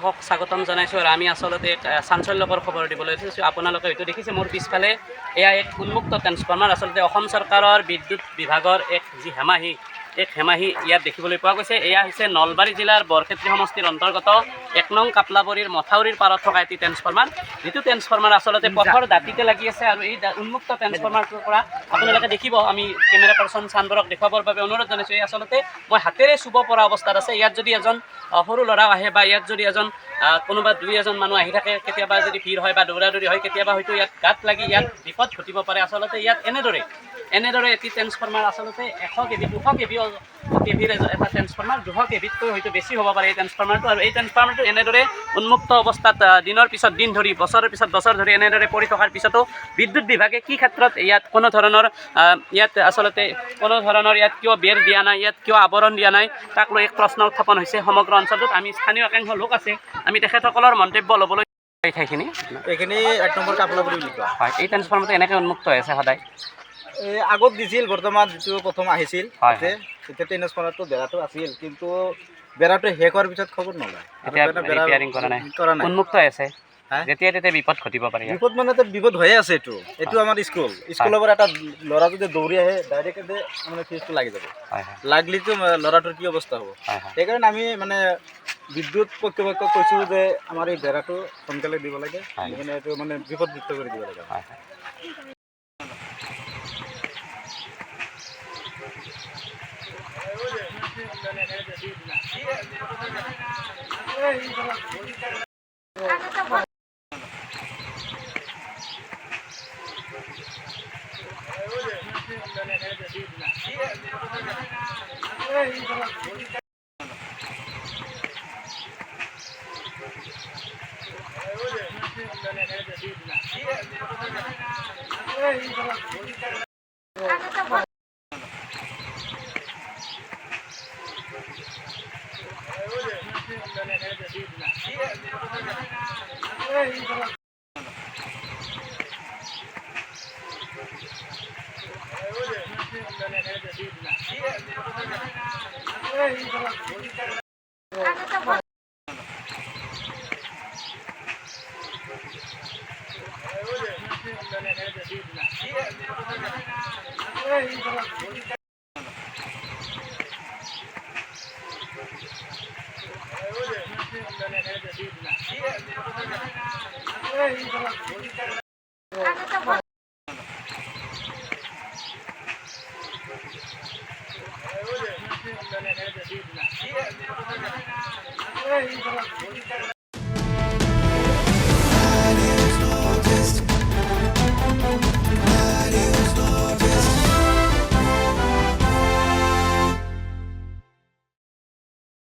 দৰ্শকক স্বাগতম জনাইছোঁ আৰু আমি আচলতে এক চাঞ্চল্যকৰ খবৰ দিবলৈ উঠিছোঁ। আপোনালোকে হয়তো দেখিছে মোৰ পিছফালে এয়া এক উন্মুক্ত ট্ৰেন্সফৰ্মাৰ। আচলতে অসম চৰকাৰৰ বিদ্যুৎ বিভাগৰ এক যি হেমাহি ইয়াত দেখিবলৈ পোৱা গৈছে। এয়া হৈছে নলবাৰী জিলাৰ বৰক্ষেত্ৰী সমষ্টিৰ অন্তৰ্গত 1 নং কাপলাবৰীৰ মথাউৰিৰ পাৰত থকা এটি ট্ৰেন্সফৰ্মাৰ, যিটো ট্ৰেন্সফৰ্মাৰ আচলতে পথৰ দাঁতিতে লাগি আছে। আৰু এই উন্মুক্ত ট্ৰেন্সফৰ্মাৰটোৰ পৰা আপোনালোকে দেখিব, আমি কেমেৰা পাৰ্চন চান্দৰক দেখুৱাবৰ বাবে অনুৰোধ জনাইছোঁ। এই আচলতে মই হাতেৰে চুব পৰা অৱস্থাত আছে। ইয়াত যদি এজন সৰু ল'ৰাও আহে বা ইয়াত যদি এজন কোনোবা 2-এজন মানুহ আহি থাকে, কেতিয়াবা যদি ভিৰ হয় বা দৌৰা-দৌৰি হয়, কেতিয়াবা হয়তো ইয়াত গাত লাগি ইয়াত বিপদ ঘটিব পাৰে। আচলতে ইয়াত এনেদৰে এটি ট্ৰেন্সফৰ্মাৰ আচলতে 100 কেভি 200 কেভিৰ এটা ট্ৰেন্সফৰ্মাৰ 200 কেভিতকৈ হয়তো বেছি হ'ব পাৰে এই ট্ৰেন্সফৰ্মাৰটো। আৰু এই ট্ৰেন্সফৰ্মাৰটো এনেদৰে উন্মুক্ত অৱস্থাত দিনৰ পিছত দিন ধৰি, বছৰৰ পিছত বছৰ ধৰি এনেদৰে পৰি থকাৰ পিছতো বিদ্যুৎ বিভাগে কি ক্ষেত্ৰত ইয়াত কোনো ধৰণৰ ইয়াত কিয় বেৰ দিয়া নাই, ইয়াত কিয় আৱৰণ দিয়া নাই, তাক লৈ এক প্ৰশ্ন উত্থাপন হৈছে সমগ্ৰ অঞ্চলটোত। আমি স্থানীয় একাংশ লোক আছে, আমি তেখেতসকলৰ মন্তব্য ল'বলৈ এইখিনি 1 নম্বৰ কাপলাবৰী বুলি কোৱা হয়। এই ট্ৰেন্সফৰ্মাৰটো এনেকৈ উন্মুক্ত হৈ আছে সদায়। আগত দিছিল, বৰ্তমান যিটো প্ৰথম আহিছিল হয়, তেতিয়া ট্ৰেন্সফৰ্মাৰটো বেৰাটো আছিল, কিন্তু বেৰাটো শেষ হোৱাৰ পিছত খবৰ নলয়। এতিয়া ৰিপেয়াৰিং কৰা নাই, উন্মুক্ত হৈ আছে। যেতিয়া তেতিয়া বিপদ ঘটিব পাৰে। বিপদ মানে বিপদ হৈয়ে আছে। এইটো আমাৰ স্কুলৰ পৰা এটা ল'ৰা যদি দৌৰি আহে, ডাইৰেক্ট মানে ফিজটো লাগি যাব। লাগলিতো ল'ৰাটোৰ কি অৱস্থা হ'ব। সেইকাৰণে আমি মানে বিদ্যুৎ কৰ্তৃপক্ষক কৈছোঁ যে আমাৰ এই বেৰাটো সোনকালে দিব লাগে, মানে এইটো মানে বিপদমুক্ত কৰি দিব লাগে।